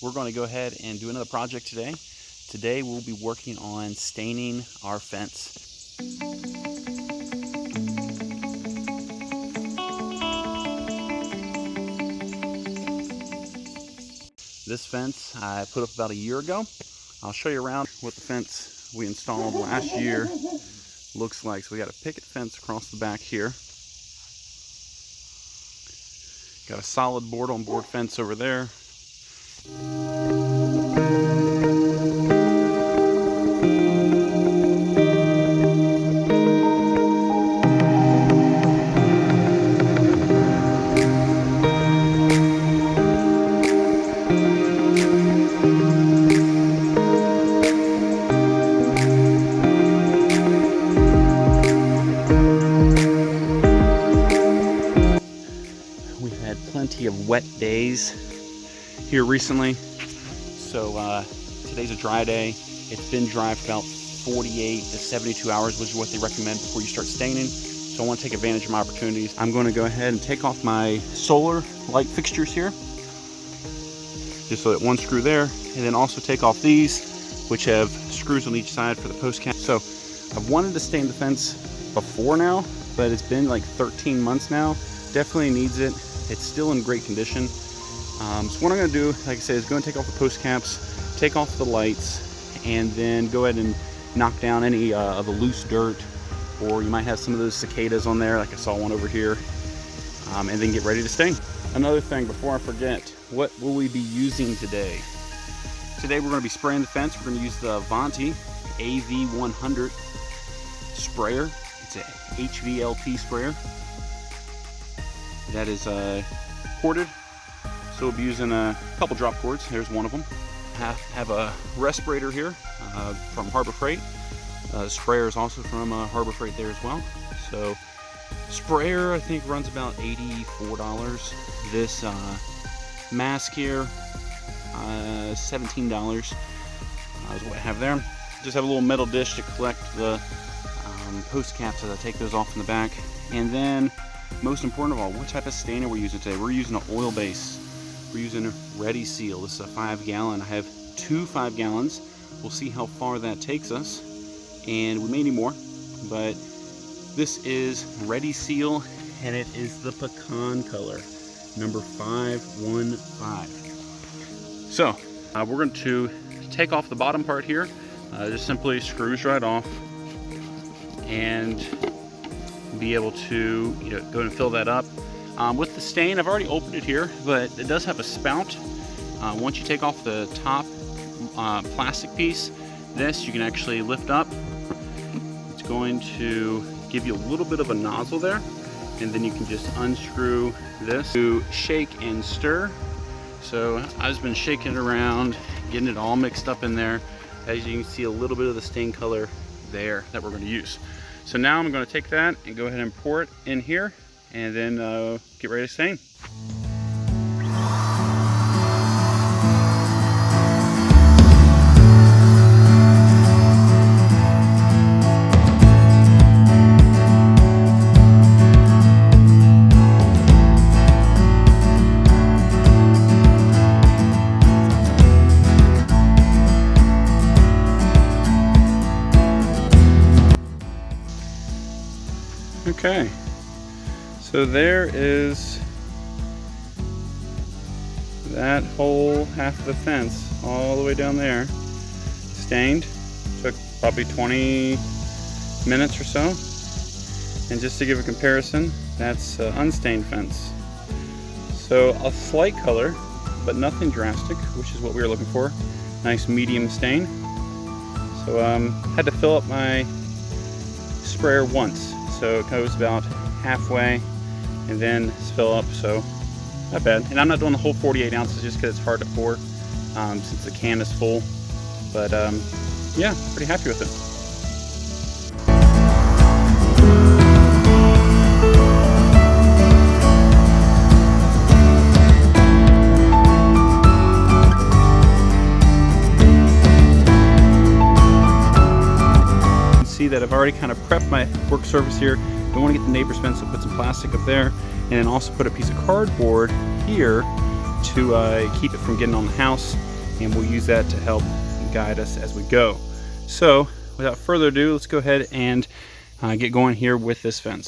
We're going to go ahead and do another project today. Today we'll be working on staining our fence. This fence I put up about a year ago. I'll show you around what the fence we installed last year looks like. So we got a picket fence across the back here. Got a solid board-on-board fence over there. We've had plenty of wet days here recently, so today's a dry day. It's been dry for about 48 to 72 hours, which is what they recommend before you start staining. So I want to take advantage of my opportunities. I'm going to go ahead and take off my solar light fixtures here, just so that one screw there, and then also take off these, which have screws on each side for the post cap. So I've wanted to stain the fence before now, but it's been like 13 months now. Definitely needs it. It's still in great condition. So what I'm going to do, like I said, is go and take off the post caps, take off the lights, and then go ahead and knock down any of the loose dirt, or you might have some of those cicadas on there, like I saw one over here, and then get ready to stain. Another thing before I forget, what will we be using today? Today we're going to be spraying the fence. We're going to use the Avanti AV100 sprayer. It's a HVLP sprayer that is corded, so we'll be using a couple drop cords. There's one of them. Have a respirator here from Harbor Freight. Sprayer is also from Harbor Freight there as well. So sprayer I think runs about $84. This mask here, $17 is what I have there. Just have a little metal dish to collect the post caps as I take those off in the back. And then, most important of all, what type of stain are we using today? We're using an oil base. We're using Ready Seal. This is a 5-gallon. I have 2 5-gallons. We'll see how far that takes us, and we may need more, but this is Ready Seal, and it is the Pecan color, number 515. So we're going to take off the bottom part here. Just simply screws right off, and be able to go and fill that up. With the stain, I've already opened it here, but it does have a spout. Once you take off the top plastic piece, this you can actually lift up. It's going to give you a little bit of a nozzle there, and then you can just unscrew this to shake and stir. So I've just been shaking it around, getting it all mixed up in there. As you can see, a little bit of the stain color there that we're going to use. So now I'm going to take that and go ahead and pour it in here, and then get ready to stain. Okay, so there is that whole half of the fence all the way down there stained. Took probably 20 minutes or so. And just to give a comparison, that's unstained fence. So a slight color, but nothing drastic, which is what we were looking for. Nice medium stain. So had to fill up my sprayer once. So it goes about halfway and then fill up, so not bad. And I'm not doing the whole 48 ounces just because it's hard to pour since the can is full. But yeah, pretty happy with it. See that I've already kind of prepped my work surface here. Don't want to get the neighbor's fence, so put some plastic up there, and then also put a piece of cardboard here to keep it from getting on the house, and we'll use that to help guide us as we go. So without further ado, let's go ahead and get going here with this fence.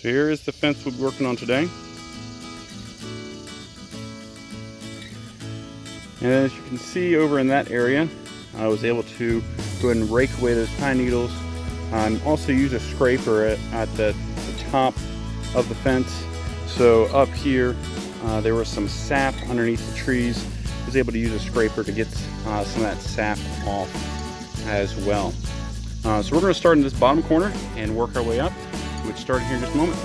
So here is the fence we'll be working on today. And as you can see over in that area, I was able to go ahead and rake away those pine needles and also use a scraper at the top of the fence. So up here, there was some sap underneath the trees. I was able to use a scraper to get some of that sap off as well. So we're going to start in this bottom corner and work our way up. We'll get started here in just a moment.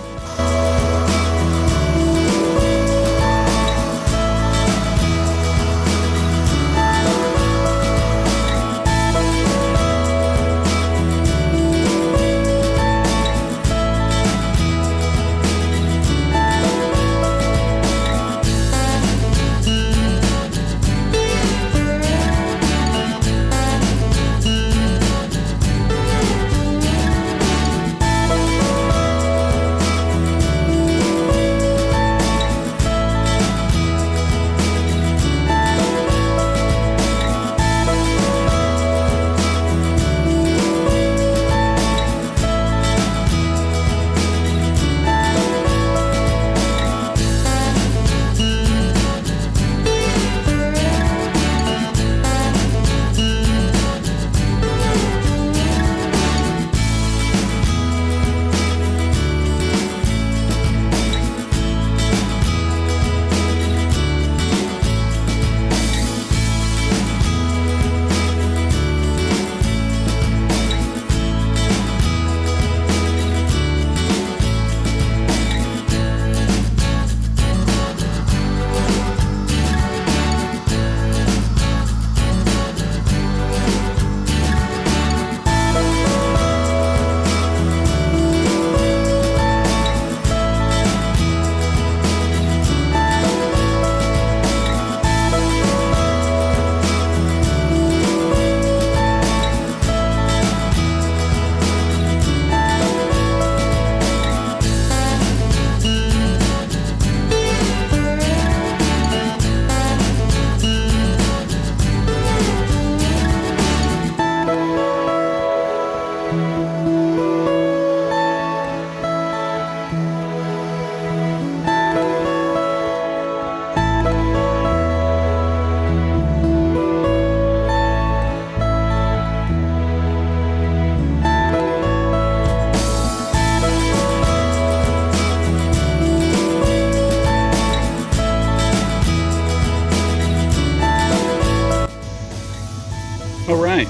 Alright,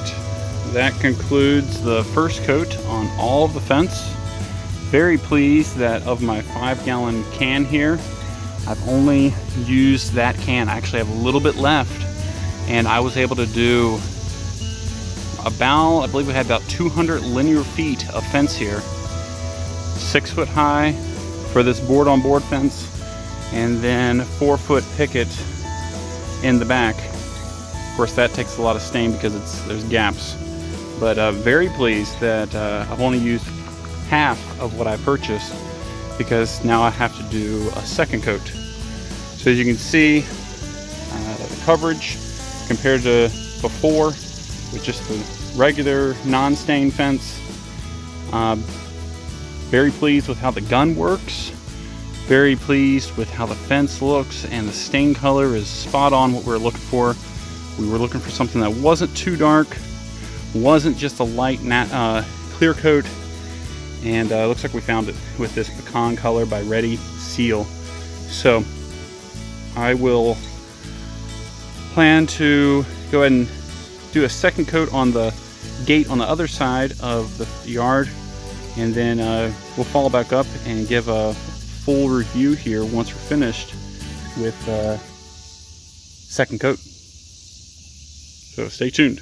that concludes the first coat on all of the fence. Very pleased that of my 5-gallon can here, I've only used that can. I actually have a little bit left, and I was able to do I believe we had about 200 linear feet of fence here. 6 foot high for this board-on-board fence, and then 4 foot picket in the back. Of course, that takes a lot of stain because there's gaps. But very pleased that I've only used half of what I purchased, because now I have to do a second coat. So as you can see, the coverage compared to before with just the regular non-stain fence. Very pleased with how the gun works. Very pleased with how the fence looks, and the stain color is spot on what we're looking for. We were looking for something that wasn't too dark, wasn't just a light clear coat, and looks like we found it with this Pecan color by Ready Seal. So I will plan to go ahead and do a second coat on the gate on the other side of the yard, and then we'll follow back up and give a full review here once we're finished with second coat. So stay tuned.